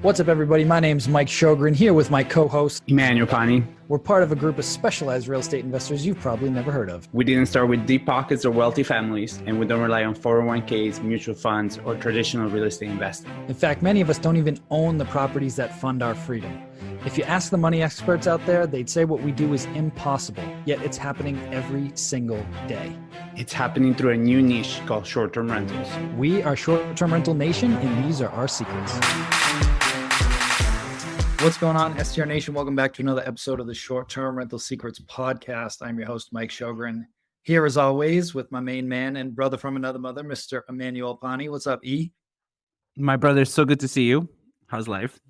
What's up, everybody? My name's Mike Sjogren, here with my co-host, Emmanuel Pani. We're part of a group of specialized real estate investors you've probably never heard of. We didn't start with deep pockets or wealthy families, and we don't rely on 401ks, mutual funds, or traditional real estate investing. In fact, many of us don't even own the properties that fund our freedom. If you ask the money experts out there, they'd say what we do is impossible, yet it's happening every single day. It's happening through a new niche called short-term rentals. We are Short-Term Rental Nation, and these are our secrets. What's going on, STR Nation? Welcome back to another episode of the Short-Term Rental Secrets podcast. I'm your host, Mike Sjogren, here as always with my main man and brother from another mother, Mr. Emmanuel Pani. What's up, E? My brother, so good to see you. How's life?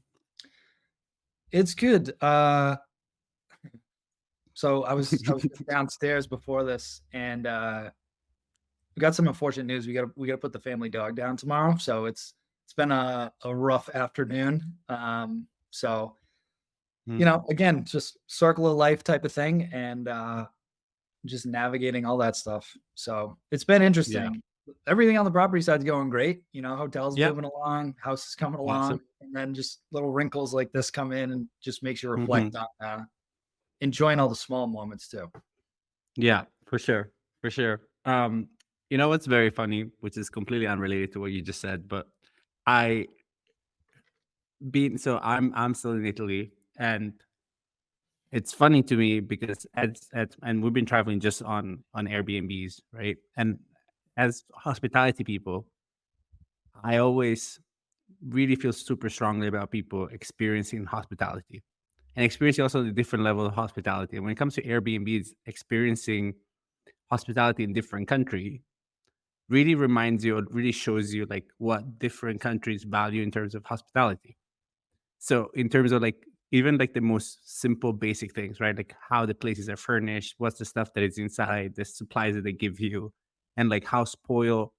It's good. So I was downstairs before this, and we got some unfortunate news. We gotta put the family dog down tomorrow. So it's been a rough afternoon. So, again, just circle of life type of thing, and just navigating all that stuff. So it's been interesting. Yeah. Everything on the property side is going great. Hotels moving along, houses coming along, and then just little wrinkles like this come in and just makes you reflect on enjoying all the small moments too. Yeah, for sure. What's very funny, which is completely unrelated to what you just said, but I'm still in Italy, and it's funny to me because and we've been traveling just on Airbnbs, right? And as hospitality people, I always really feel super strongly about people experiencing hospitality and experiencing also the different level of hospitality. And when it comes to Airbnbs, experiencing hospitality in different countries really reminds you, or really shows you like what different countries value in terms of hospitality. So in terms of like even like the most simple basic things, right? Like how the places are furnished, what's the stuff that is inside, the supplies that they give you, and like how spoiled,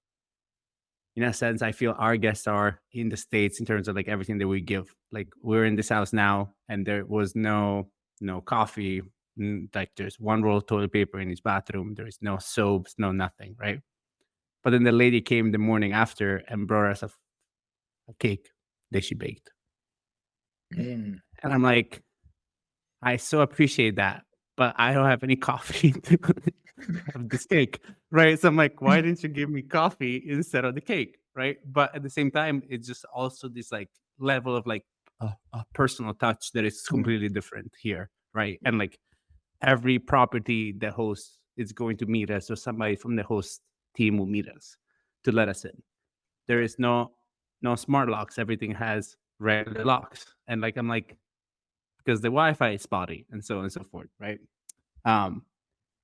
in a sense, I feel our guests are in the States in terms of like everything that we give. Like we're in this house now, and there was no coffee. Like there's one roll of toilet paper in his bathroom. There is no soaps, no nothing, right? But then the lady came the morning after and brought us a cake that she baked. And I'm like, I so appreciate that, but I don't have any coffee to have this cake, right? So I'm like, why didn't you give me coffee instead of the cake, right? But at the same time, it's just also this like level of like a personal touch that is completely different here, right? And like every property the host is going to meet us, or somebody from the host team will meet us to let us in. There is no smart locks. Everything has regular locks. And like, I'm like, because the Wi-Fi is spotty and so on and so forth, right?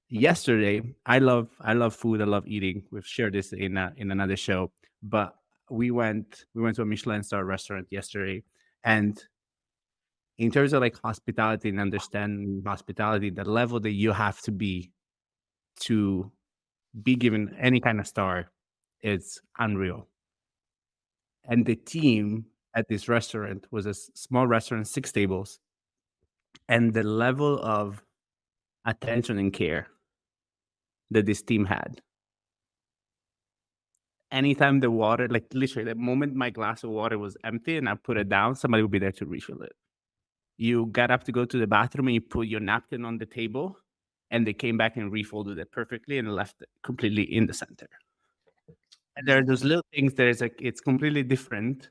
Yesterday, I love food. I love eating. We've shared this in another show, but we went to a Michelin star restaurant yesterday, and in terms of like hospitality and understanding hospitality, the level that you have to be given any kind of star is unreal. And the team at this restaurant was a small restaurant, 6 tables, and the level of attention and care that this team had. Anytime the water, like literally the moment my glass of water was empty and I put it down, somebody would be there to refill it. You got up to go to the bathroom and you put your napkin on the table, and they came back and refolded it perfectly and left it completely in the center. And there are those little things that is like, it's completely different.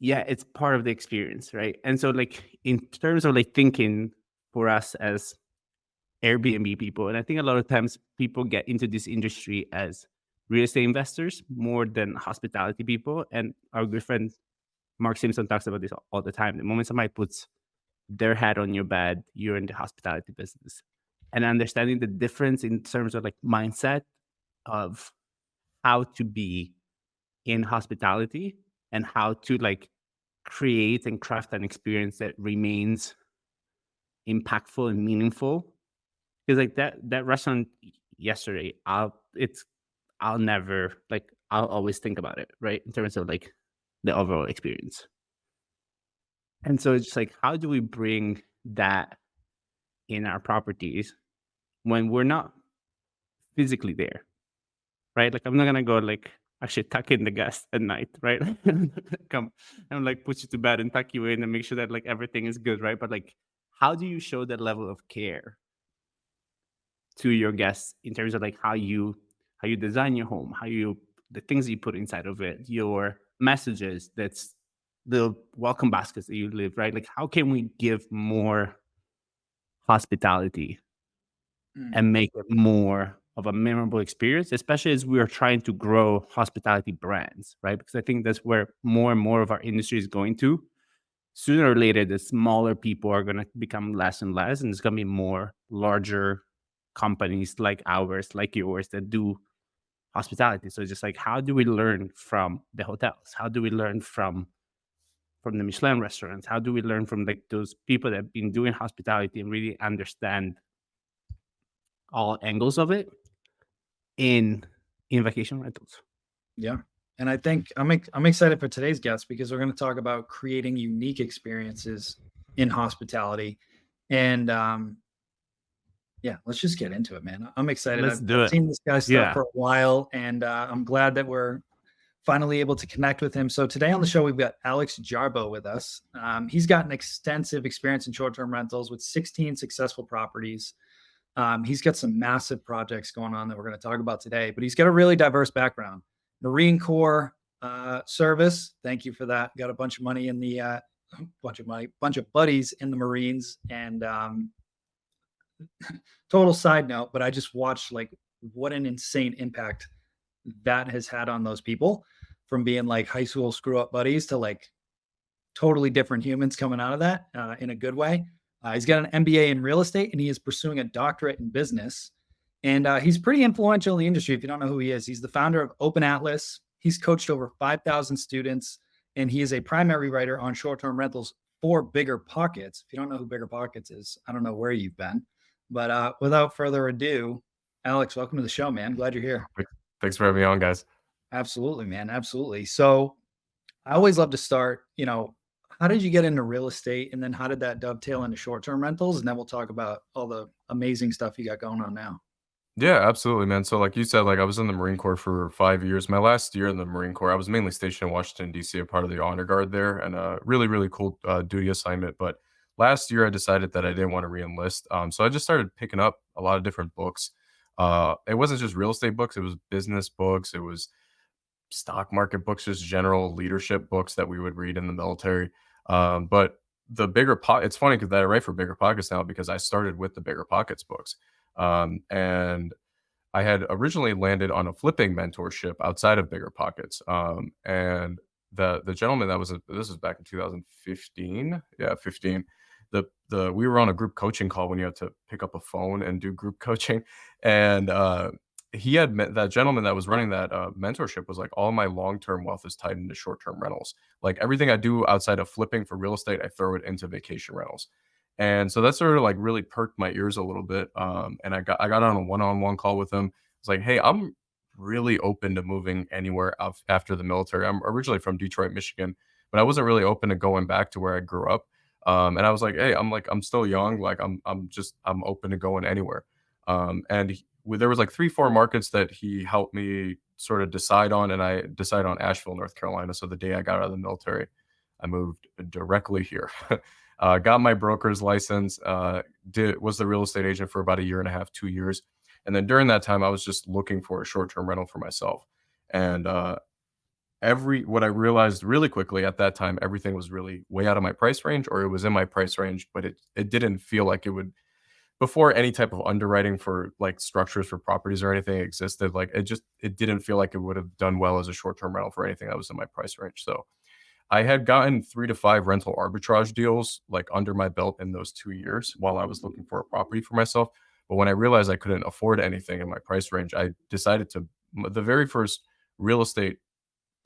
Yeah, it's part of the experience, right? And so like in terms of like thinking for us as Airbnb people, and I think a lot of times people get into this industry as real estate investors more than hospitality people. And our good friend Mark Simpson talks about this all the time. The moment somebody puts their hat on your bed, you're in the hospitality business. And understanding the difference in terms of like mindset of how to be in hospitality and how to like create and craft an experience that remains impactful and meaningful. Because like that restaurant yesterday, I'll always think about it, right? In terms of like the overall experience. And so it's just like, how do we bring that in our properties when we're not physically there, right? Like I'm not gonna go like actually tuck in the guest at night, right? Come and like put you to bed and tuck you in and make sure that like everything is good, right? But like, how do you show that level of care to your guests in terms of like how you design your home, how you the things you put inside of it, your messages, that's the welcome baskets that you live, right? Like, how can we give more hospitality Mm. and make it more of a memorable experience, especially as we are trying to grow hospitality brands, right? Because I think that's where more and more of our industry is going to. Sooner or later, the smaller people are going to become less and less, and it's going to be more larger companies like ours, like yours, that do hospitality. So it's just like, how do we learn from the hotels? How do we learn from the Michelin restaurants? How do we learn from like those people that have been doing hospitality and really understand all angles of it in vacation rentals? Yeah. And I think I'm excited for today's guest because we're going to talk about creating unique experiences in hospitality. And yeah, let's just get into it, man. I'm excited. Let's I've do it. seen this guy's stuff Yeah. for a while, and I'm glad that we're finally able to connect with him. So today on the show, we've got Alex Jarbo with us. He's got an extensive experience in short-term rentals with 16 successful properties. He's got some massive projects going on that we're going to talk about today, but he's got a really diverse background. Marine Corps service. Thank you for that. Got a bunch of money in the bunch of buddies in the Marines, and total side note, but I just watched like what an insane impact that has had on those people, from being like high school screw up buddies to like totally different humans coming out of that in a good way. He's got an MBA in real estate and he is pursuing a doctorate in business. And he's pretty influential in the industry. If you don't know who he is, he's the founder of Open Atlas. He's coached over 5,000 students, and he is a primary writer on short-term rentals for Bigger Pockets. If you don't know who Bigger Pockets is, I don't know where you've been. But without further ado, Alex, welcome to the show, man. Glad you're here. Thanks for having me on, guys. Absolutely, man. Absolutely. So I always love to start, how did you get into real estate? And then how did that dovetail into short-term rentals? And then we'll talk about all the amazing stuff you got going on now. Yeah, absolutely, man. So, like you said, like I was in the Marine Corps for 5 years. My last year in the Marine Corps, I was mainly stationed in Washington, D.C., a part of the honor guard there, and a really, really cool duty assignment. But last year, I decided that I didn't want to re-enlist. So I just started picking up a lot of different books. It wasn't just real estate books; it was business books. It was stock market books, just general leadership books that we would read in the military. But the bigger pot, it's funny because I write for Bigger Pockets now because I started with the Bigger Pockets books. And I had originally landed on a flipping mentorship outside of Bigger Pockets. And the gentleman that was this was back in 2015. Yeah, 15. The we were on a group coaching call when you had to pick up a phone and do group coaching, and he had met that gentleman that was running that mentorship was like, all my long-term wealth is tied into short-term rentals. Like everything I do outside of flipping for real estate, I throw it into vacation rentals. And so that sort of like really perked my ears a little bit. And I got on a one-on-one call with him. It's like, hey, I'm really open to moving anywhere after the military. I'm originally from Detroit, Michigan, but I wasn't really open to going back to where I grew up. And I was like, hey, I'm still young. Like I'm open to going anywhere. There was like 3, 4 markets that he helped me sort of decide on, and I decided on Asheville, North Carolina. So the day I got out of the military, I moved directly here. Got my broker's license, was the real estate agent for about a year and a half, 2 years. And then during that time, I was just looking for a short-term rental for myself. And what I realized really quickly at that time, everything was really way out of my price range, or it was in my price range, but it didn't feel like it would, before any type of underwriting for like structures for properties or anything existed, like it didn't feel like it would have done well as a short-term rental for anything that was in my price range. So I had gotten 3 to 5 rental arbitrage deals like under my belt in those 2 years while I was looking for a property for myself. But when I realized I couldn't afford anything in my price range, I decided the very first real estate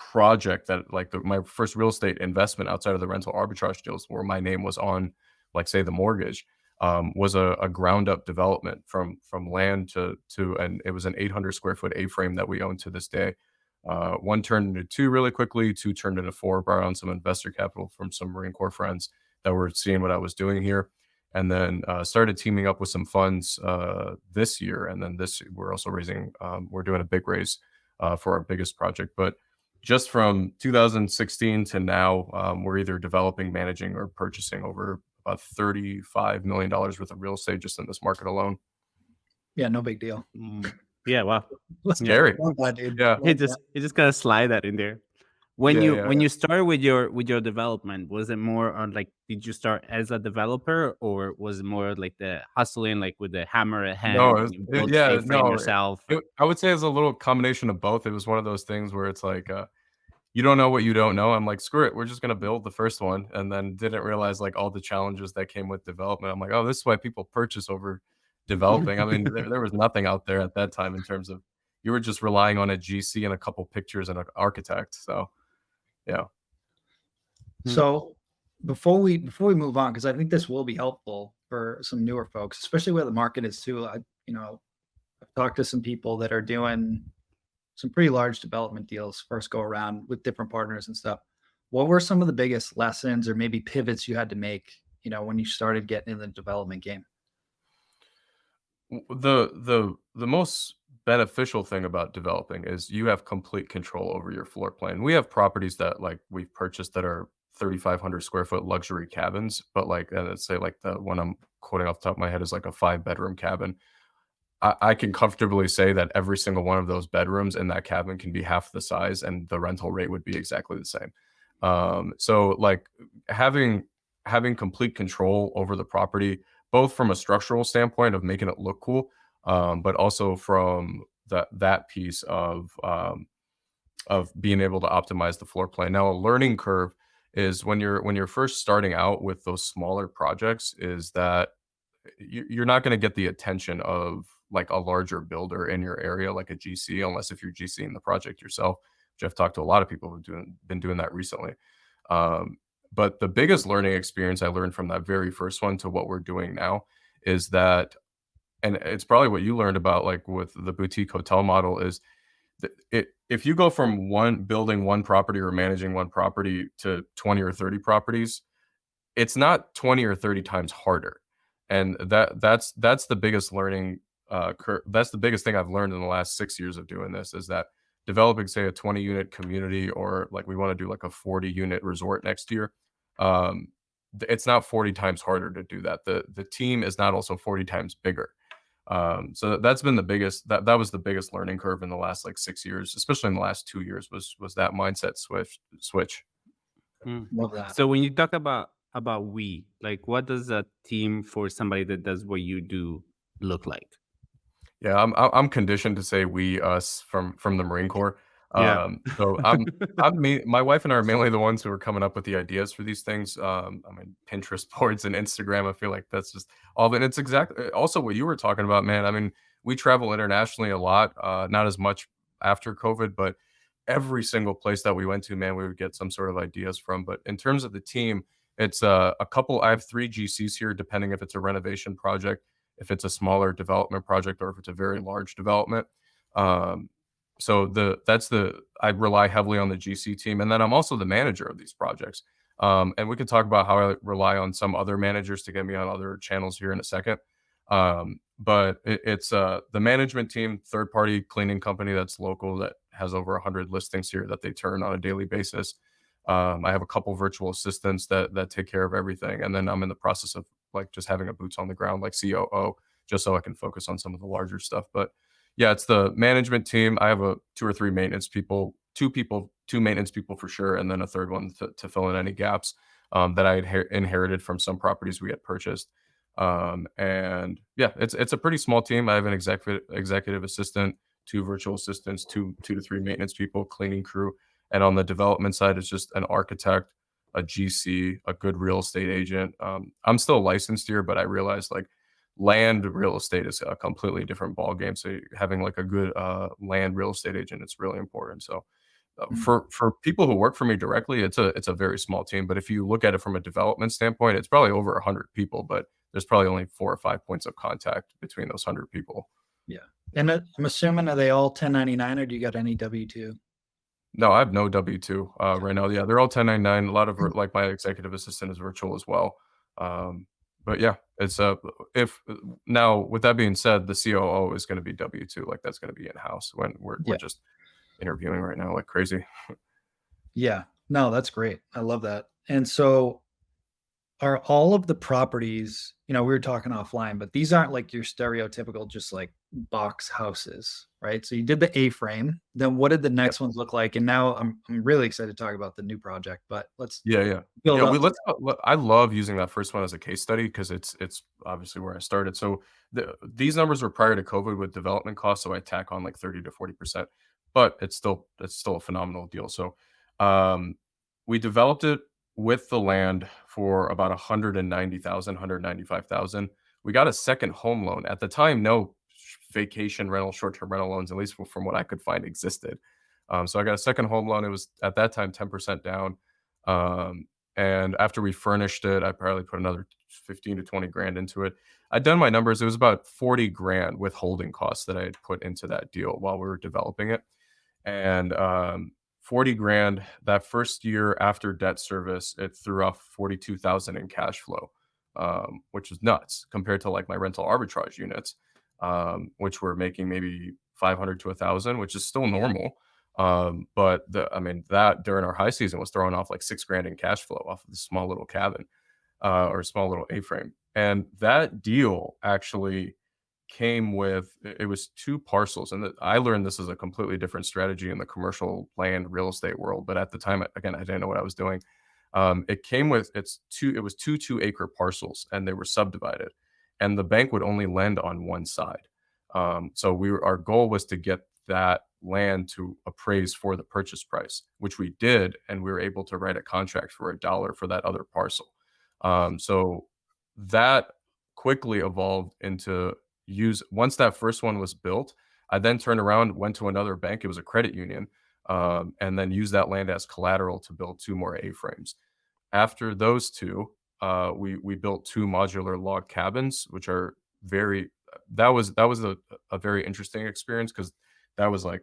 project that like my first real estate investment outside of the rental arbitrage deals where my name was on, like say the mortgage, was a ground up development from land and it was an 800 square foot A-frame that we own to this day. One turned into 2 really quickly, 2 turned into 4, brought on some investor capital from some Marine Corps friends that were seeing what I was doing here. And then started teaming up with some funds this year. And then we're also raising, we're doing a big raise for our biggest project. But just from 2016 to now, we're either developing, managing, or purchasing over about $35 million worth of real estate just in this market alone. Yeah, no big deal. Yeah, wow. Let's Yeah. Scary. love that, dude. Yeah. Love You just gotta slide that in there. When Yeah, you started with your development, was it more on like, did you start as a developer, or was it more like the hustling, like with the hammer at hand, No, and you build the A-frame yourself? I would say it's a little combination of both. It was one of those things where it's like, you don't know what you don't know. I'm like, screw it, we're just gonna build the first one, and then didn't realize like all the challenges that came with development. I'm like, oh, this is why people purchase over developing. I mean, there was nothing out there at that time in terms of, you were just relying on a GC and a couple pictures and an architect. So yeah. So before we move on, because I think this will be helpful for some newer folks, especially where the market is too. I've talked to some people that are doing some pretty large development deals first go around with different partners and stuff. What were some of the biggest lessons or maybe pivots you had to make, when you started getting in the development game? The most beneficial thing about developing is you have complete control over your floor plan. We have properties that like we've purchased that are 3,500 square foot luxury cabins, but like, let's say like the one I'm quoting off the top of my head is like a 5-bedroom cabin. I can comfortably say that every single one of those bedrooms in that cabin can be half the size, and the rental rate would be exactly the same. So like having complete control over the property, both from a structural standpoint of making it look cool, but also from that piece of being able to optimize the floor plan. Now, a learning curve is when you're first starting out with those smaller projects, is that you're not going to get the attention of like a larger builder in your area, like a GC, unless if you're GCing the project yourself, which I've talked to a lot of people who've been doing that recently. But the biggest learning experience I learned from that very first one to what we're doing now is that, and it's probably what you learned about like with the boutique hotel model, is that if you go from building one property or managing one property to 20 or 30 properties, it's not 20 or 30 times harder. And that's the biggest learning curve. That's the biggest thing I've learned in the last 6 years of doing this, is that developing, say, a 20-unit community, or like we want to do like a 40-unit resort next year, it's not 40 times harder to do that. The team is not also 40 times bigger. So that's been the biggest, that was the biggest learning curve in the last like 6 years, especially in the last 2 years, was that mindset switch. Love that. So when you talk about we, like, what does a team for somebody that does what you do look like? Yeah, I'm conditioned to say we, us from the Marine Corps. Yeah. So my wife and I are mainly the ones who are coming up with the ideas for these things. I mean, Pinterest boards and Instagram, I feel like that's just all of it. It's exactly also what you were talking about, man. I mean, we travel internationally a lot, not as much after COVID, but every single place that we went to, man, we would get some sort of ideas from. But in terms of the team, it's a couple. I have 3 GCs here, depending if it's a renovation project, if it's a smaller development project, or if it's a very large development. So I rely heavily on the GC team, and then I'm also the manager of these projects. And we can talk about how I rely on some other managers to get me on other channels here in a second. But it's the management team, third-party cleaning company that's local, that has over 100 listings here that they turn on a daily basis. I have a couple virtual assistants that take care of everything, and then I'm in the process of like just having a boots on the ground like COO, just so I can focus on some of the larger stuff. But yeah, it's the management team. I have 2 or 3 maintenance people, 2 maintenance people for sure, and then a third one to fill in any gaps that I had inherited from some properties we had purchased. And yeah, it's a pretty small team. I have an executive assistant, 2 virtual assistants, 2 to 3 maintenance people, cleaning crew, and on the development side, it's just an architect, a GC, a good real estate agent. I'm still licensed here, but I realized like land real estate is a completely different ball game. So having like a good land real estate agent, it's really important. So for people who work for me directly, it's a very small team. But if you look at it from a development standpoint, it's probably over 100 people, but there's probably only 4 or 5 points of contact between those 100 people. Yeah. And I'm assuming, are they all 1099, or do you got any W-2? No, I have no W-2 right now. Yeah, they're all 1099. A lot of like my executive assistant is virtual as well. But yeah, it's if now with that being said, the COO is going to be W-2, like that's going to be in house when we're just interviewing right now like crazy. Yeah. No, that's great. I love that. And so are all of the properties, we were talking offline, but these aren't like your stereotypical just like box houses, right? So you did the A-frame. Then what did the next ones look like? And now I'm really excited to talk about the new project, but let's Yeah, yeah. build Yeah, up we to let's I love using that first one as a case study because it's obviously where I started. So these numbers were prior to COVID with development costs, so I tack on like 30 to 40%, but it's still a phenomenal deal. So um we developed it with the land for about 190,000, 195,000. We got a second home loan. At the time, no vacation rental, short-term rental loans, at least from what I could find, existed. So I got a second home loan. It was at that time 10% down. Um, and after we furnished it, I probably put another 15 to 20 grand into it. I'd done my numbers. It was about 40 grand with holding costs that I had put into that deal while we were developing it. And 40 grand that first year after debt service, it threw off 42,000 in cash flow, which was nuts compared to like my rental arbitrage units, which were making maybe 500 to 1,000, which is still normal. But I mean, that during our high season was throwing off like 6 grand in cash flow off of this small little cabin, or small little A-frame. And that deal actually came with it was two parcels. And I learned this is a completely different strategy in the commercial land real estate world. But at the time, again, I didn't know what I was doing. It came with it was two 2-acre parcels and they were subdivided. And the bank would only lend on one side. So our goal was to get that land to appraise for the purchase price, which we did, and we were able to write a contract for $1 for that other parcel. So that quickly evolved into use. Once that first one was built, I then turned around, went to another bank. It was a credit union, and then used that land as collateral to build two more A-frames. After those two, we built two modular log cabins, which are very that was a very interesting experience because that was like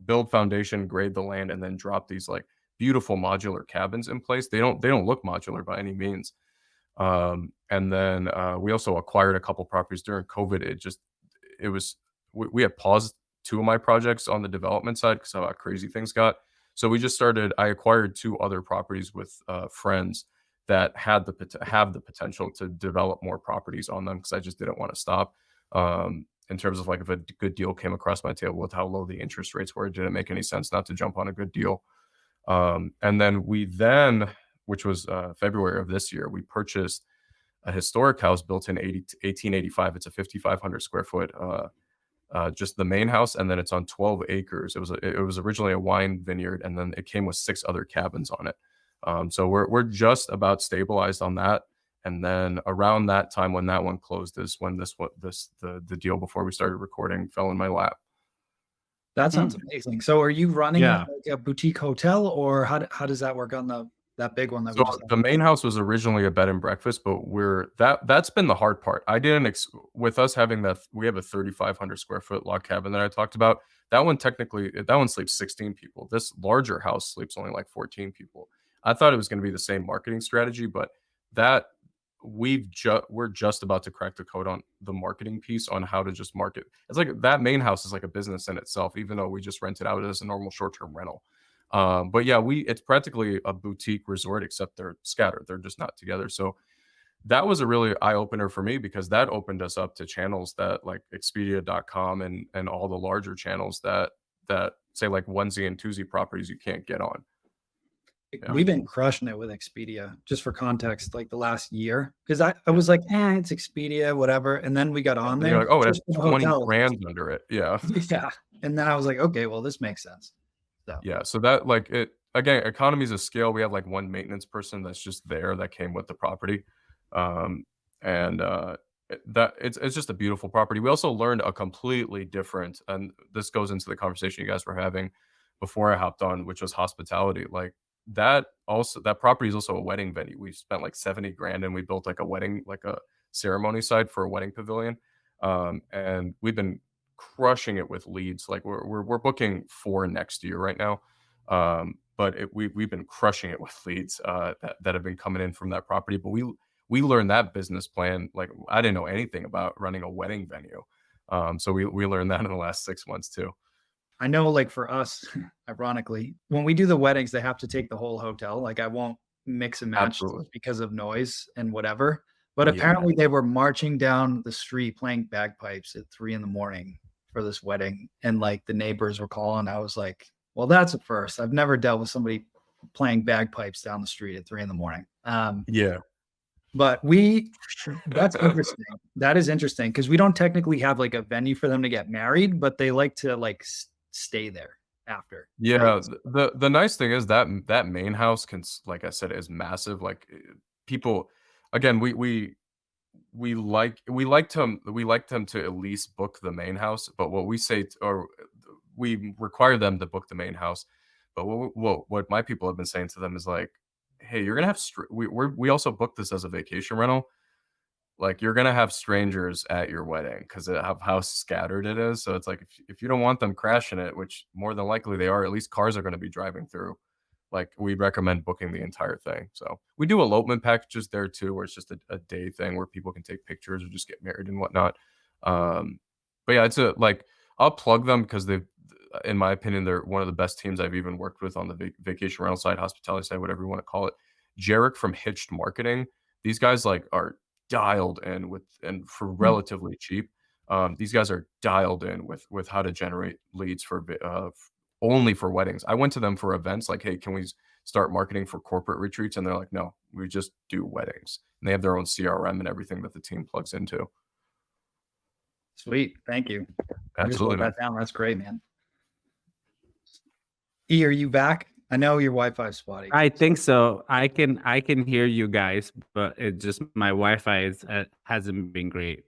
build foundation, grade the land, and then drop these like beautiful modular cabins in place. They don't look modular by any means. And then we also acquired a couple properties during COVID. It was we had paused two of my projects on the development side because of how crazy things got. So we just started. I acquired two other properties with friends that have the potential to develop more properties on them because I just didn't want to stop. In terms of like if a good deal came across my table with how low the interest rates were, it didn't make any sense not to jump on a good deal. And then which was February of this year, we purchased a historic house built in 1885. It's a 5,500 square foot, just the main house, and then it's on 12 acres. It was originally a wine vineyard, and then it came with 6 other cabins on it. So we're just about stabilized on that. And then around that time when that one closed is when the deal before we started recording fell in my lap. That sounds amazing. So are you running Yeah. like a boutique hotel, or how does that work on that big one that we So just the main house was originally a bed and breakfast, but that's been the hard part. I didn't with us having we have a 3,500 square foot log cabin that I talked about. That one sleeps 16 people. This larger house sleeps only like 14 people. I thought it was going to be the same marketing strategy, but that we're just about to crack the code on the marketing piece on how to just market. It's like that main house is like a business in itself, even though we just rent it out as a normal short-term rental. But yeah, it's practically a boutique resort, except they're scattered. They're just not together. So that was a really eye opener for me because that opened us up to channels that like Expedia.com and all the larger channels that say like onesie and twosie properties you can't get on. Yeah. We've been crushing it with Expedia, just for context, like the last year. Because I was like, it's Expedia, whatever. And then we got on And there. you're like, oh, it has just for 20 hotels. grand under it. Yeah. Yeah. And then I was like, okay, well, this makes sense. So Yeah. So that like it again, economies of scale. We have like one maintenance person that's just there that came with the property. Um, and it's just a beautiful property. We also learned a completely different, and this goes into the conversation you guys were having before I hopped on, which was hospitality. Like that property is also a wedding venue. We spent like 70 grand and we built like a wedding, like a ceremony side for a wedding pavilion. And we've been crushing it with leads. Like we're booking 4 next year right now. But we've been crushing it with leads that have been coming in from that property. But we learned that business plan. Like I didn't know anything about running a wedding venue. So we learned that in the last 6 months too. I know, like for us, ironically, when we do the weddings, they have to take the whole hotel. Like I won't mix and match Absolutely. because of noise and whatever. But Yeah. apparently they were marching down the street playing bagpipes at 3 in the morning for this wedding. And like the neighbors were calling. I was like, well, that's a first. I've never dealt with somebody playing bagpipes down the street at 3 in the morning. Yeah. But that's interesting. That is interesting because we don't technically have like a venue for them to get married, but they like to like stay there after, right? Yeah, the nice thing is that that main house like I said, is massive. Like people, again, we like them to at least book the main house. But what we say, or we require them to book the main house. But what my people have been saying to them is like, hey, you're gonna have we also booked this as a vacation rental. Like you're gonna have strangers at your wedding because of how scattered it is. So it's like if you don't want them crashing it, which more than likely they are, at least cars are going to be driving through. Like we recommend booking the entire thing. So we do elopement packages there too, where it's just a day thing where people can take pictures or just get married and whatnot. But yeah, it's a like I'll plug them because they've, in my opinion, they're one of the best teams I've even worked with on the vacation rental side, hospitality side, whatever you want to call it. Jarek from Hitched Marketing. These guys like are dialed in with and for Hmm. relatively cheap. These guys are dialed in with how to generate leads for only for weddings. I went to them for events like, hey, can we start marketing for corporate retreats? And they're like, no, we just do weddings. And they have their own CRM and everything that the team plugs into. Sweet. Thank you. I just Absolutely, wrote man. that down. That's great, man. E, are you back? I know your Wi-Fi spotty. I think so. I can hear you guys, but it just my Wi-Fi hasn't been great.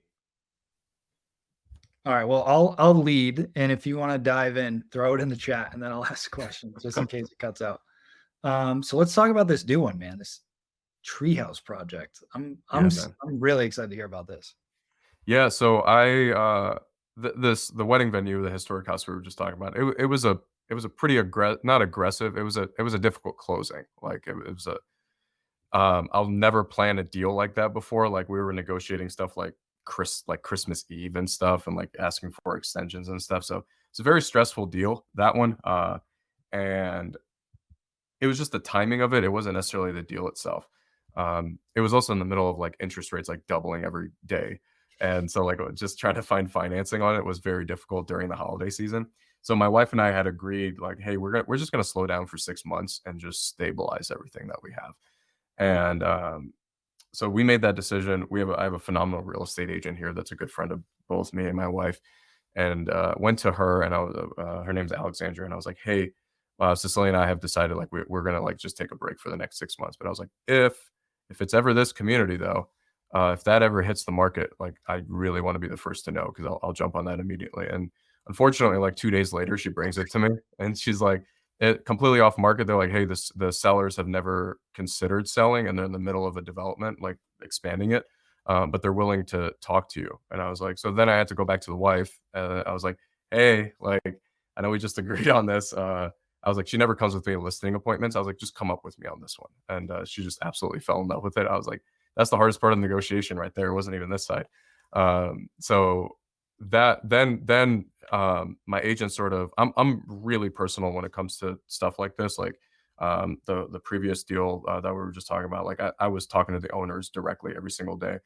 All right. Well, I'll lead, and if you want to dive in, throw it in the chat, and then I'll ask questions just in case it cuts out. So let's talk about this new one, man. This Treehouse project. I'm Man. really excited to hear about this. Yeah, so the wedding venue, the historic house we were just talking about. It was a pretty not aggressive. It was a difficult closing. Like it was a I'll never plan a deal like that before. Like we were negotiating stuff like Christmas Eve and stuff, and like asking for extensions and stuff. So it's a very stressful deal, that one. And it was just the timing of it. It wasn't necessarily the deal itself. It was also in the middle of like interest rates like doubling every day. And so like just trying to find financing on it was very difficult during the holiday season. So my wife and I had agreed like, hey, we're just gonna slow down for 6 months and just stabilize everything that we have. And so we made that decision. I have a phenomenal real estate agent here that's a good friend of both me and my wife, and went to her, and her name's Alexandra, and I was like, hey, Cecilia and I have decided like we're gonna like just take a break for the next 6 months. But I was like, if it's ever this community though, if that ever hits the market, like I really want to be the first to know because I'll jump on that immediately. And unfortunately, like 2 days later, she brings it to me, and she's like, it completely off market. They're like, hey, the sellers have never considered selling, and they're in the middle of a development, like expanding it, but they're willing to talk to you. And I was like, so then I had to go back to the wife. I was like, hey, like I know we just agreed on this. I was like, she never comes with me to listing appointments. I was like, just come up with me on this one. And she just absolutely fell in love with it. I was like, that's the hardest part of the negotiation right there. It wasn't even this side. So that then my agent sort of I'm really personal when it comes to stuff like this. Like the previous deal that we were just talking about, like I was talking to the owners directly every single day.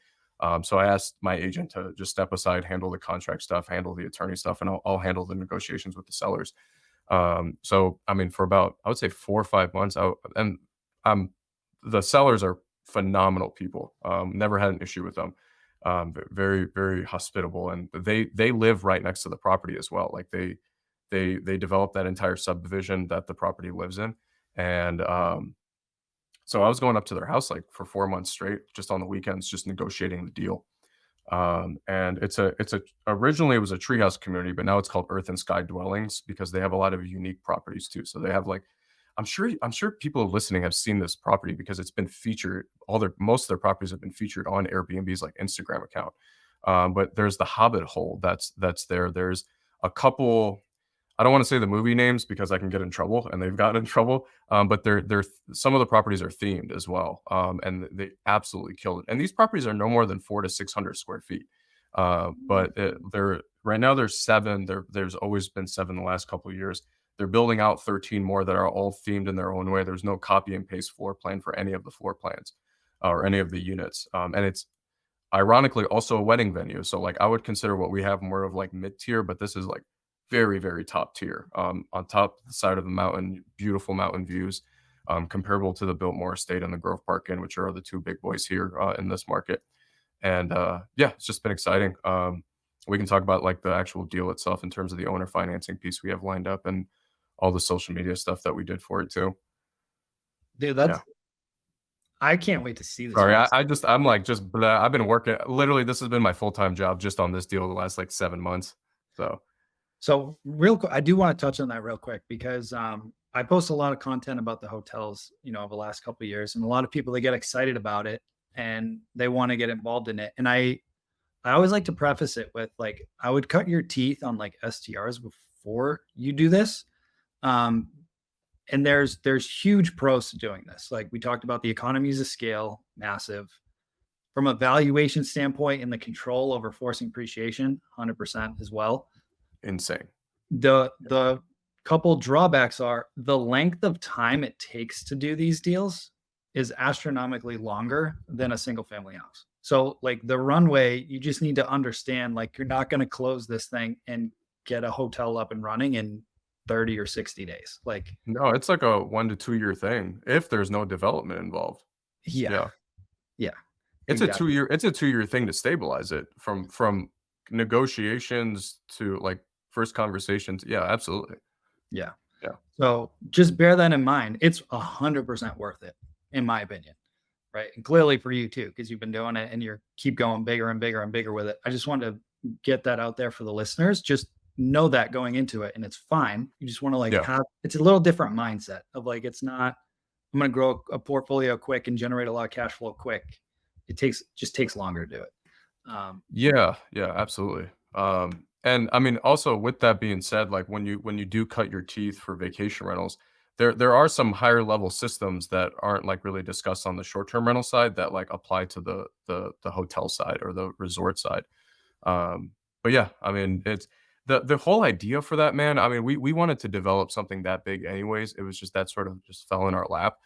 So I asked my agent to just step aside, handle the contract stuff, handle the attorney stuff, and I'll handle the negotiations with the sellers. So I mean, for about I would say 4 or 5 months, the sellers are phenomenal people. Never had an issue with them. Very very hospitable, and they live right next to the property as well. Like they developed that entire subdivision that the property lives in, and so I was going up to their house like for 4 months straight, just on the weekends, just negotiating the deal. And it's a originally it was a treehouse community, but now it's called Earth and Sky Dwellings because they have a lot of unique properties too. So they have like I'm sure people listening have seen this property because it's been featured. Most of their properties have been featured on Airbnb's like Instagram account. But there's the Hobbit hole that's there. There's a couple. I don't want to say the movie names because I can get in trouble, and they've gotten in trouble. But they're some of the properties are themed as well, and they absolutely killed it. And these properties are no more than 400 to 600 square feet. But there right now there's 7. There's always been 7 the last couple of years. They're building out 13 more that are all themed in their own way. There's no copy and paste floor plan for any of the floor plans or any of the units. And it's ironically also a wedding venue. So like I would consider what we have more of like mid tier, but this is like very, very top tier. On top of the side of the mountain, beautiful mountain views, comparable to the Biltmore Estate and the Grove Park Inn, which are the 2 big boys here in this market. And yeah, it's just been exciting. We can talk about like the actual deal itself in terms of the owner financing piece we have lined up and all the social media stuff that we did for it too. Dude, Yeah. I can't wait to see this. Sorry, place. I'm like just blah. I've been working. Literally, this has been my full-time job just on this deal the last like 7 months. So real quick, I do want to touch on that real quick because I post a lot of content about the hotels, over the last couple of years, and a lot of people, they get excited about it and they want to get involved in it. And I always like to preface it with like, I would cut your teeth on like STRs before you do this. And there's huge pros to doing this. Like we talked about, the economies of scale, massive. From a valuation standpoint and the control over forcing appreciation, 100% as well. Insane. The couple drawbacks are the length of time it takes to do these deals is astronomically longer than a single family house. So like the runway, you just need to understand, like you're not going to close this thing and get a hotel up and running in 30 or 60 days. Like, No, it's like a 1 to 2 year thing if there's no development involved. yeah. It's Exactly. a 2 year thing to stabilize it from negotiations to like first conversations. Yeah, absolutely. Yeah. Yeah. So just bear that in mind. It's 100% worth it, in my opinion. Right. And clearly for you too, because you've been doing it and you're keep going bigger and bigger and bigger with it. I just wanted to get that out there for the listeners. Just know that going into it, and it's fine. You just want to like Yeah. it's a little different mindset of like, it's not, I'm going to grow a portfolio quick and generate a lot of cash flow quick. It just takes longer to do it. Yeah, absolutely. And I mean, also with that being said, like when you do cut your teeth for vacation rentals, there are some higher level systems that aren't like really discussed on the short term rental side that like apply to the hotel side or the resort side. But yeah, I mean, it's the whole idea for that, man. I mean, we wanted to develop something that big anyways. It was just that sort of just fell in our lap.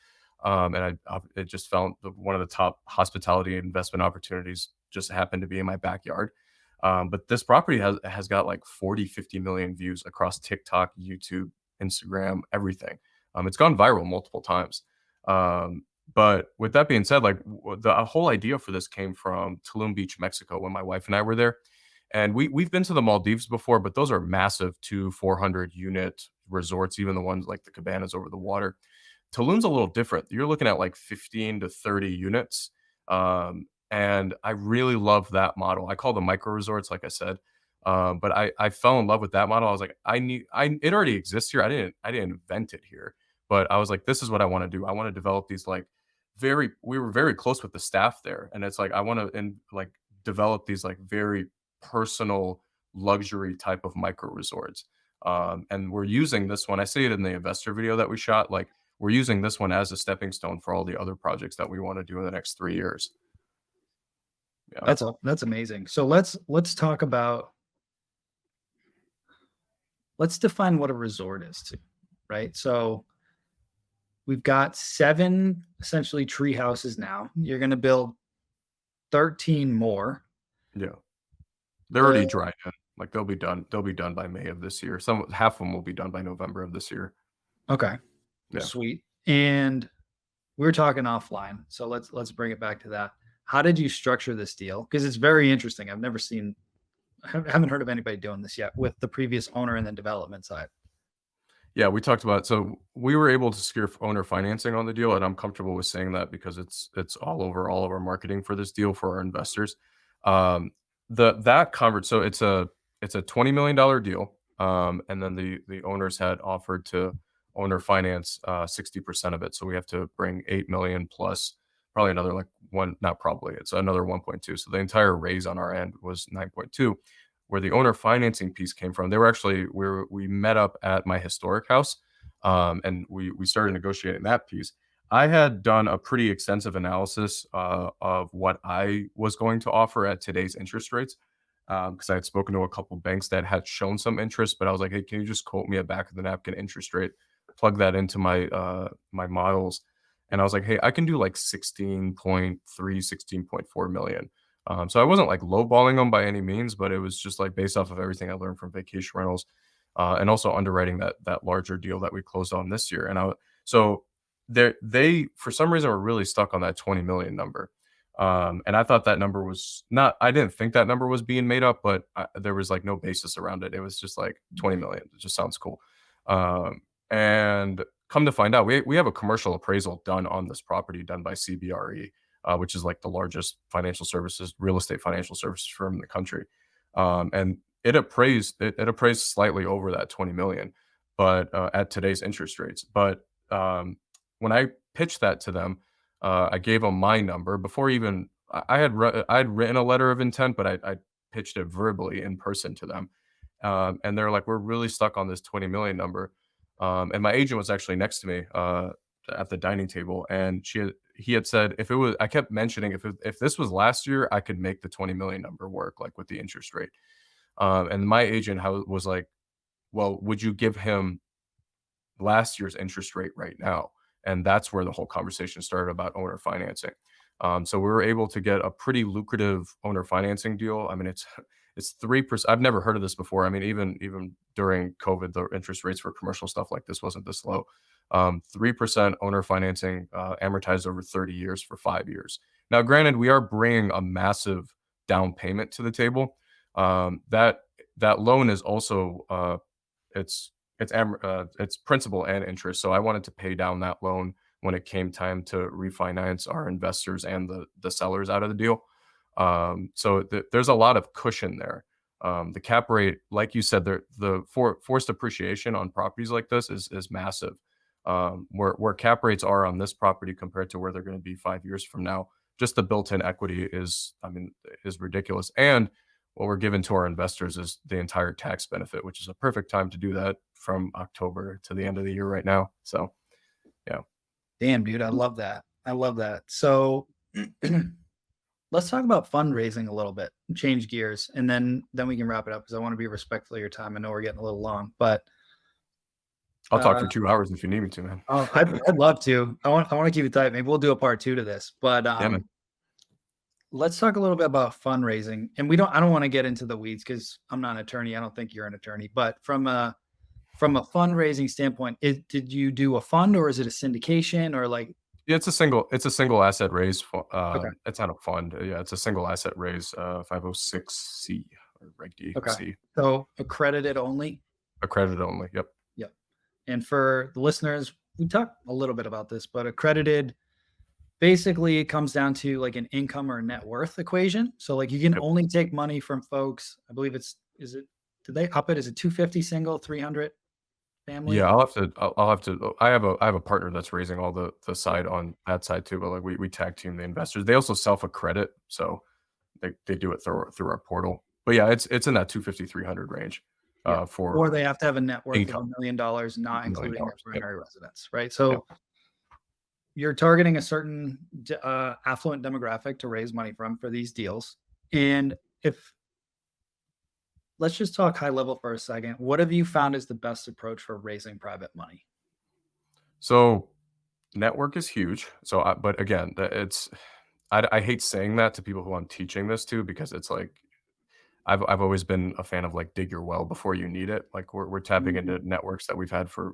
And it just felt one of the top hospitality investment opportunities just happened to be in my backyard. But this property has got like 40, 50 million views across TikTok, YouTube, Instagram, everything. It's gone viral multiple times. But with that being said, like the whole idea for this came from Tulum Beach, Mexico, when my wife and I were there. And we've been to the Maldives before, but those are massive 400 unit resorts, even the ones like the cabanas over the water. Tulum's a little different. You're looking at like 15 to 30 units. And I really love that model. I call them micro resorts, like I said. But I fell in love with that model. I was like, it already exists here. I didn't invent it here, but I was like, this is what I want to do. I want to develop these like we were very close with the staff there. And it's like, I want to like develop these like very personal luxury type of micro resorts. And we're using this one. I see it in the investor video that we shot. Like, we're using this one as a stepping stone for all the other projects that we want to do in the next 3 years. Yeah. That's amazing. So let's talk about, let's define what a resort is too, right? So we've got 7 essentially tree houses now. You're going to build 13 more. Yeah. They're already dry in. Like they'll be done by May of this year. Half of them will be done by November of this year. Okay. Yeah. Sweet. And we were talking offline, so let's bring it back to that. How did you structure this deal? Because it's very interesting. I haven't heard of anybody doing this yet with the previous owner and then development side. Yeah, we talked about, so we were able to secure owner financing on the deal, and I'm comfortable with saying that because it's all over all of our marketing for this deal for our investors. So it's a $20 million deal. And then the owners had offered to owner finance 60% of it. So we have to bring 8 million plus probably another it's another 1.2. So the entire raise on our end was 9.2. Where the owner financing piece came from, we met up at my historic house, and we started negotiating that piece. I had done a pretty extensive analysis of what I was going to offer at today's interest rates. because I had spoken to a couple banks that had shown some interest, but I was like, hey, can you just quote me a back of the napkin interest rate? Plug that into my models. And I was like, hey, I can do like 16.3, 16.4 million. So I wasn't like lowballing them by any means, but it was just like based off of everything I learned from vacation rentals, and also underwriting that larger deal that we closed on this year. So they for some reason were really stuck on that 20 million number. And I thought that number was not, I didn't think that number was being made up, but there was like no basis around it. It was just like 20 million. It just sounds cool. And come to find out, we have a commercial appraisal done on this property done by CBRE, which is like the largest real estate financial services firm in the country. And it appraised slightly over that 20 million, but at today's interest rates. But when I pitched that to them, I gave them my number before even I'd written a letter of intent, but I pitched it verbally in person to them, and they're like, "We're really stuck on this 20 million number." And my agent was actually next to me at the dining table, and he had said if it was, I kept mentioning if this was last year, I could make the 20 million number work, like with the interest rate. And my agent was like, "Well, would you give him last year's interest rate right now?" And that's where the whole conversation started about owner financing. So we were able to get a pretty lucrative owner financing deal. I mean, it's 3%. I've never heard of this before. I mean, even during COVID, the interest rates for commercial stuff like this wasn't this low. 3% owner financing, amortized over 30 years for 5 years. Now, granted, we are bringing a massive down payment to the table. That loan is also it's principal and interest. So I wanted to pay down that loan when it came time to refinance our investors and the sellers out of the deal. So there's a lot of cushion there. The cap rate, like you said, forced appreciation on properties like this is massive. Where cap rates are on this property compared to where they're going to be 5 years from now, just the built-in equity is ridiculous. And what we're giving to our investors is the entire tax benefit, which is a perfect time to do that from October to the end of the year right now. So, yeah. Damn, dude, I love that. I love that. So let's talk about fundraising a little bit, change gears, and then we can wrap it up because I want to be respectful of your time. I know we're getting a little long, but I'll talk for 2 hours if you need me to, man. I'd love to. I want to keep it tight. Maybe we'll do a part 2 to this, but Yeah, man. let's talk a little bit about fundraising. And I don't want to get into the weeds because I'm not an attorney. I don't think you're an attorney, but from a fundraising standpoint, did you do a fund or is it a syndication or like? Yeah, it's a single asset raise. Okay. It's not a fund. Yeah, it's a single asset raise, 506C or Reg D. Okay. C. So accredited only? Accredited only. Yep. Yep. And for the listeners, we talked a little bit about this, but accredited, basically it comes down to like an income or net worth equation. So like you can only take money from folks. I believe did they up it? Is it 250 single, 300 family? Yeah, I have a partner that's raising all the side on that side too, but like we tag team the investors. They also self-accredit, so they do it through our portal. But yeah, it's in that 250, 300 range. Or they have to have a net worth income. of $1 million, not including their Yep. primary residence, right? So you're targeting a certain affluent demographic to raise money from for these deals. And let's just talk high level for a second. What have you found is the best approach for raising private money? So network is huge. So, but again, I hate saying that to people who I'm teaching this to because it's like I've always been a fan of like dig your well before you need it. Like we're tapping into networks that we've had for.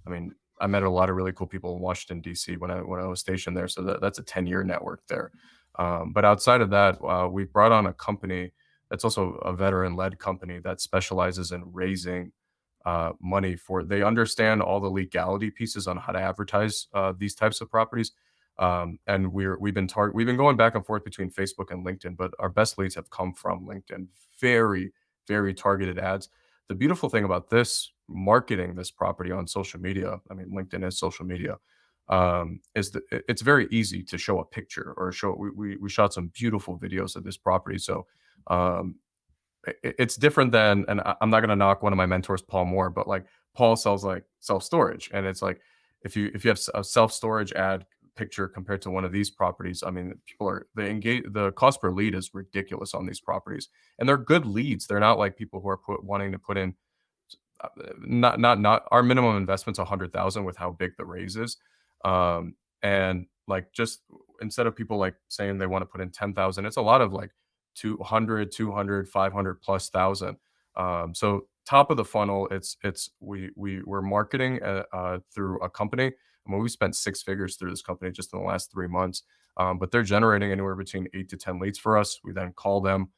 I mean, I met a lot of really cool people in Washington D.C. when I was stationed there. So that's a 10-year network there. But outside of that, we brought on a company that's also a veteran-led company that specializes in raising money they understand all the legality pieces on how to advertise these types of properties. And we've been going back and forth between Facebook and LinkedIn, but our best leads have come from LinkedIn. Very, very targeted ads. The beautiful thing about marketing this property on social media, I mean, LinkedIn is social media, is that it's very easy to show a picture or we shot some beautiful videos of this property. So it's different than, and I'm not going to knock one of my mentors, Paul Moore, but like Paul sells like self-storage. And it's like, if you have a self-storage ad picture compared to one of these properties, I mean, the cost per lead is ridiculous on these properties, and they're good leads. They're not like people who are wanting to put in not our minimum investment's 100,000 with how big the raise is. And like just instead of people like saying they want to put in 10,000, it's a lot of like 200, 500 plus thousand. So top of the funnel, we're marketing through a company. I mean, we spent 6 figures through this company just in the last 3 months. But they're generating anywhere between 8 to 10 leads for us. We then call them.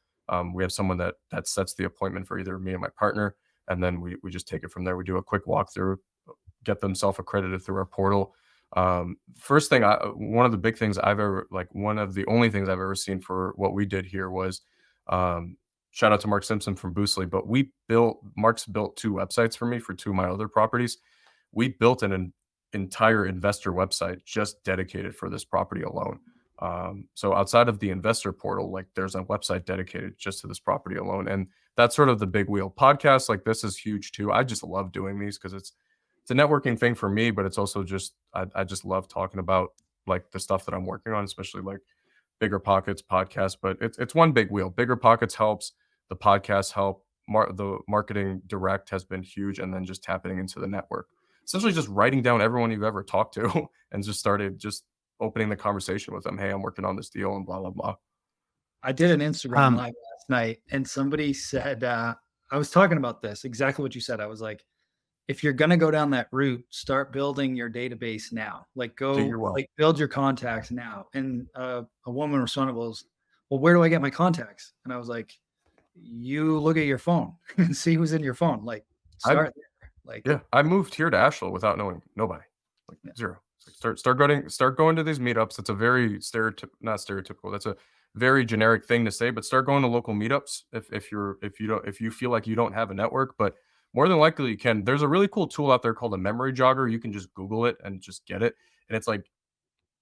We have someone that sets the appointment for either me and my partner, and then we just take it from there. We do a quick walkthrough, get them self-accredited through our portal. First thing, one of the big things one of the only things I've ever seen for what we did here was, shout out to Mark Simpson from Boostly, but Mark's built 2 websites for me for 2 of my other properties. We built an entire investor website just dedicated for this property alone. So outside of the investor portal, like there's a website dedicated just to this property alone. And that's sort of the big wheel. Podcasts like this is huge too. I just love doing these because it's a networking thing for me, but it's also just, I just love talking about like the stuff that I'm working on, especially like Bigger Pockets podcast. But it's one big wheel. Bigger Pockets helps, the podcasts help, the marketing direct has been huge, and then just tapping into the network. Essentially just writing down everyone you've ever talked to and just opening the conversation with them. Hey, I'm working on this deal and blah, blah, blah. I did an Instagram live last night, and somebody said, I was talking about this, exactly what you said. I was like, if you're going to go down that route, start building your database now. Like build your contacts now. And a woman responded was, well, where do I get my contacts? And I was like, you look at your phone and see who's in your phone. Like start there. Like, yeah, I moved here to Asheville without knowing nobody, like zero. Like start going to these meetups. It's a very not stereotypical. That's a very generic thing to say, but start going to local meetups if you feel like you don't have a network, but more than likely you can. There's a really cool tool out there called a memory jogger. You can just Google it and just get it. And it's like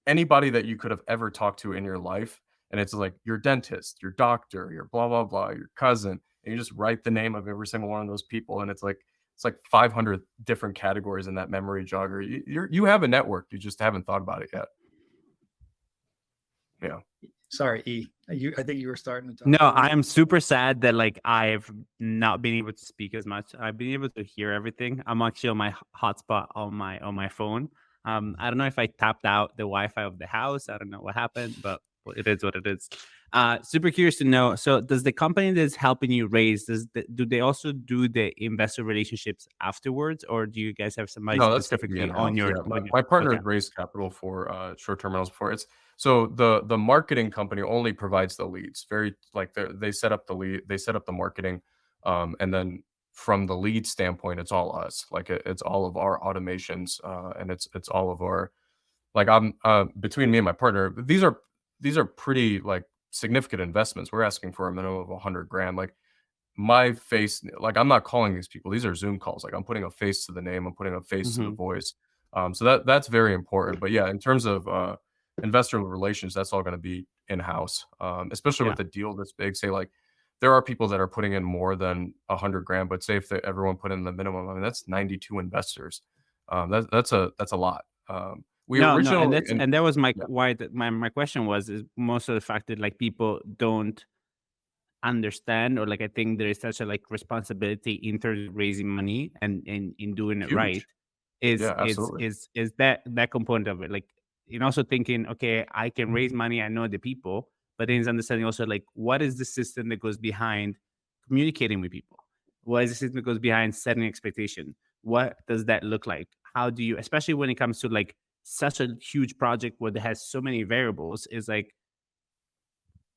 anybody that you could have ever talked to in your life. And it's like your dentist, your doctor, your blah, blah, blah, your cousin. And you just write the name of every single one of those people. And it's like 500 different categories in that memory jogger. You have a network. You just haven't thought about it yet. Yeah. Sorry, E. I think you were starting to talk. No, I am super sad that like I've not been able to speak as much. I've been able to hear everything. I'm actually on my hotspot on my phone. I don't know if I tapped out the Wi-Fi of the house. I don't know what happened, but it is what it is. Super curious to know. So, does the company that's helping you raise do they also do the investor relationships afterwards, or do you guys have somebody specifically on your? Yeah, my partner had raised capital for short-term rentals before. So the marketing company only provides the leads. Very like they set up the lead, they set up the marketing, and then from the lead standpoint, it's all us. Like it's all of our automations, and it's all of our like I'm between me and my partner. These are pretty like significant investments. We're asking for a minimum of 100 grand. Like my face, like I'm not calling these people. These are Zoom calls. Like I'm putting a face to the name. I'm putting a face to the voice. So that's very important. But yeah, in terms of investor relations, that's all going to be in-house, especially with a deal this big. Say like there are people that are putting in more than 100 grand, but say if everyone put in the minimum, I mean that's 92 investors. That's a lot. And that was my my question was is most of the fact that like people don't understand, or like I think there is such a like responsibility in terms of raising money and in doing it right is that component of it, like and also thinking, okay, I can raise money, I know the people, but then it's understanding also like what is the system that goes behind communicating with people, what is the system that goes behind setting expectation, what does that look like, how do you, especially when it comes to like such a huge project where it has so many variables, is like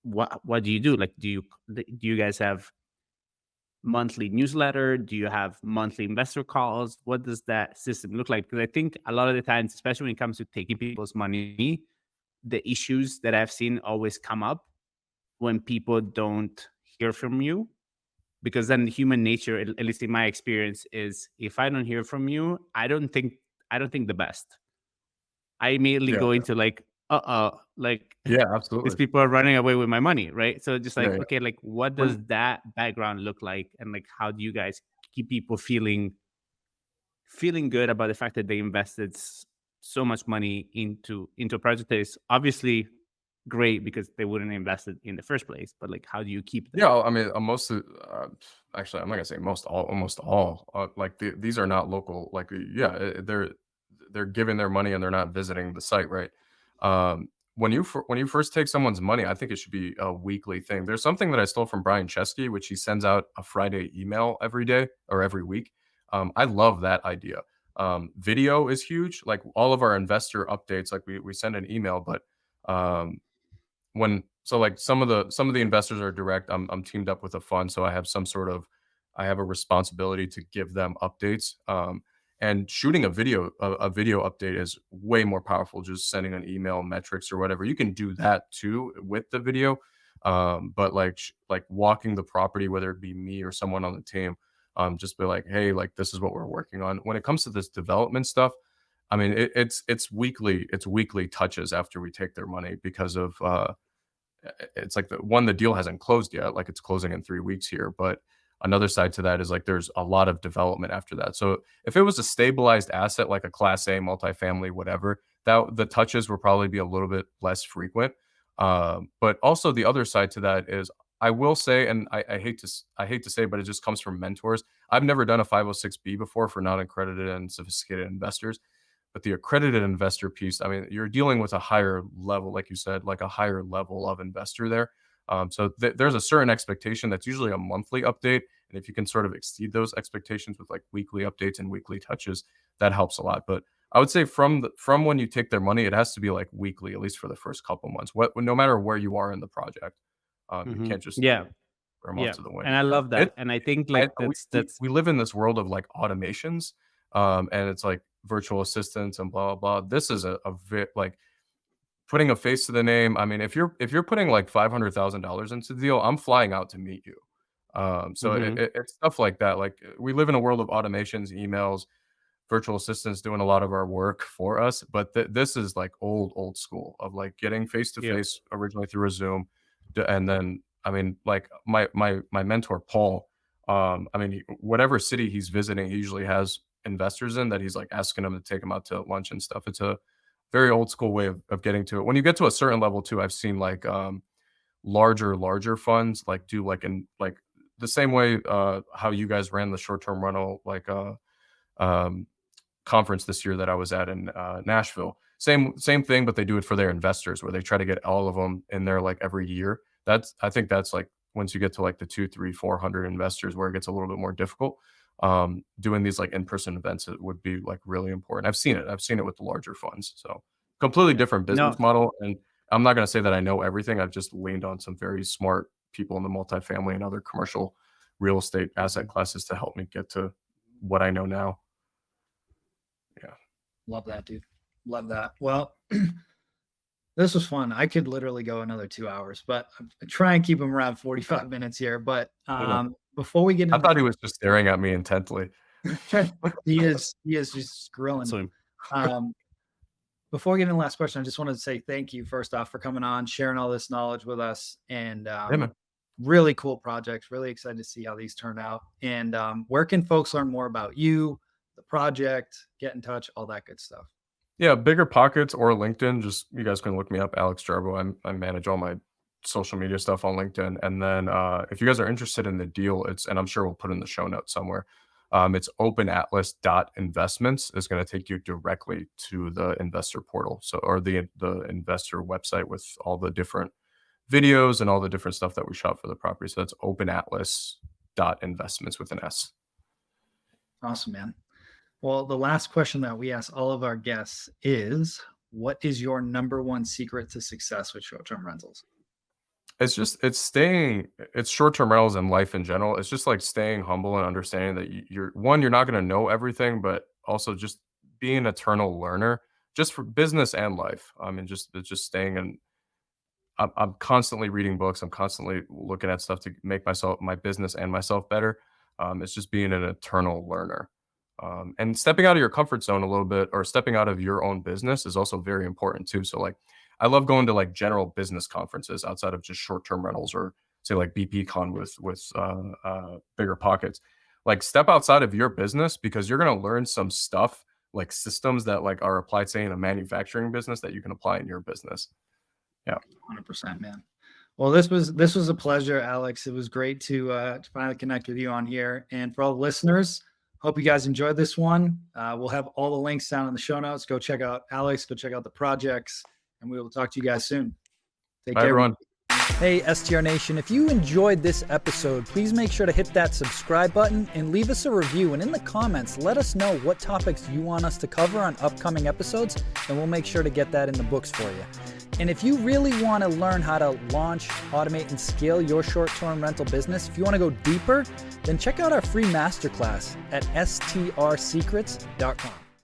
what do you do? Like do you guys have monthly newsletter? Do you have monthly investor calls? What does that system look like? Because I think a lot of the times, especially when it comes to taking people's money, the issues that I've seen always come up when people don't hear from you. Because then human nature, at least in my experience, is if I don't hear from you, I don't think the best. I immediately go into like, like absolutely, these people are running away with my money, right? So just like, okay, like what does that background look like, and like how do you guys keep people feeling good about the fact that they invested so much money into a project that is obviously great because they wouldn't invest it in the first place. But like, how do you keep that? Yeah, I mean, most of actually, I'm not gonna say most, all, almost all. Like these are not local. Like, yeah, they're giving their money and they're not visiting the site, right? When you first take someone's money, I think it should be a weekly thing. There's something that I stole from Brian Chesky, which he sends out a Friday email every day or every week. I love that idea. Video is huge. Like all of our investor updates, like we send an email, but um, when so like some of the investors are direct. I'm teamed up with a fund, so I have some sort of I have a responsibility to give them updates. And shooting a video update is way more powerful. Just sending an email, metrics or whatever. You can do that too with the video. But like walking the property, whether it be me or someone on the team, just be like, hey, like this is what we're working on. When it comes to this development stuff, I mean, it's weekly touches after we take their money because of it's like the deal hasn't closed yet, like it's closing in 3 weeks here. But another side to that is like there's a lot of development after that. So if it was a stabilized asset like a class A multifamily, whatever, that the touches will probably be a little bit less frequent. But also the other side to that is I will say, and I hate to say, but it just comes from mentors. I've never done a 506B before for non-accredited and sophisticated investors. But the accredited investor piece, I mean, you're dealing with a higher level, like you said, like a higher level of investor there. So there's a certain expectation that's usually a monthly update. And if you can sort of exceed those expectations with like weekly updates and weekly touches, that helps a lot. But I would say from when you take their money, it has to be like weekly, at least for the first couple months. No matter where you are in the project, you can't just Yeah, throw them off yeah, to the wind. and I love that. It, And I think I, like that's we live in this world of like automations, and it's like virtual assistants and blah blah blah. This is like putting a face to the name. I mean, if you're putting like $500,000 into the deal, I'm flying out to meet you. So Mhm. it's stuff like that. Like we live in a world of automations, emails, virtual assistants doing a lot of our work for us. But this is like old school of like getting face to Yeah. face originally through a Zoom, and then I mean, like my mentor Paul. I mean, whatever city he's visiting, he usually has investors in that he's like asking them to take him out to lunch and stuff. It's a very old school way of getting to it. When you get to a certain level too, I've seen like larger funds like do like in like the same way how you guys ran the short term rental like um conference this year that I was at in Nashville. Same thing, but they do it for their investors where they try to get all of them in there like every year. I think that's like once you get to like the 2, 3, 400 investors where it gets a little bit more difficult. Doing these like in-person events, it would be like really important. I've seen it with the larger funds. So completely Yeah. different No. business model. And I'm not going to say that I know everything. I've just leaned on some very smart people in the multifamily and other commercial real estate asset classes to help me get to what I know now. Yeah. Love that, dude. Love that. Well, this was fun. I could literally go another 2 hours, but I try and keep them around 45 minutes here. But before we get I into thought he was just staring at me intently. he is just grilling. So Before we get into the last question, I just wanted to say thank you first off for coming on, sharing all this knowledge with us, and man. really cool projects. Really excited to see how these turn out. And where can folks learn more about you, the project, get in touch, all that good stuff? Yeah, Bigger Pockets or LinkedIn. Just you guys can look me up, Alex Jarbo. I manage all my social media stuff on LinkedIn. And then if you guys are interested in the deal, and I'm sure we'll put in the show notes somewhere. It's openatlas.investments is going to take you directly to the investor portal. So or the investor website with all the different videos and all the different stuff that we shot for the property. So that's openatlas.investments with an S. Awesome, man. Well, the last question that we ask all of our guests is, what is your number one secret to success with short-term rentals? It's short-term rentals and life in general. It's just like staying humble and understanding that you're not going to know everything, but also just being an eternal learner, just for business and life. I mean, just staying in. I'm constantly reading books. I'm constantly looking at stuff to make my business and myself better. It's just being an eternal learner. And stepping out of your comfort zone a little bit or stepping out of your own business is also very important too. So like I love going to like general business conferences outside of just short-term rentals or say like BP Con with Bigger Pockets. Like step outside of your business because you're going to learn some stuff like systems that like are applied, say, in a manufacturing business that you can apply in your business. Yeah. 100%, man. Well, this was a pleasure, Alex. It was great to finally connect with you on here. And for all the listeners, hope you guys enjoyed this one. We'll have all the links down in the show notes. Go check out Alex, go check out the projects, and we will talk to you guys soon. Take Bye, care, everyone. Hey, STR Nation, if you enjoyed this episode, please make sure to hit that subscribe button and leave us a review. And in the comments, let us know what topics you want us to cover on upcoming episodes, and we'll make sure to get that in the books for you. And if you really want to learn how to launch, automate, and scale your short-term rental business, if you want to go deeper, then check out our free masterclass at strsecrets.com.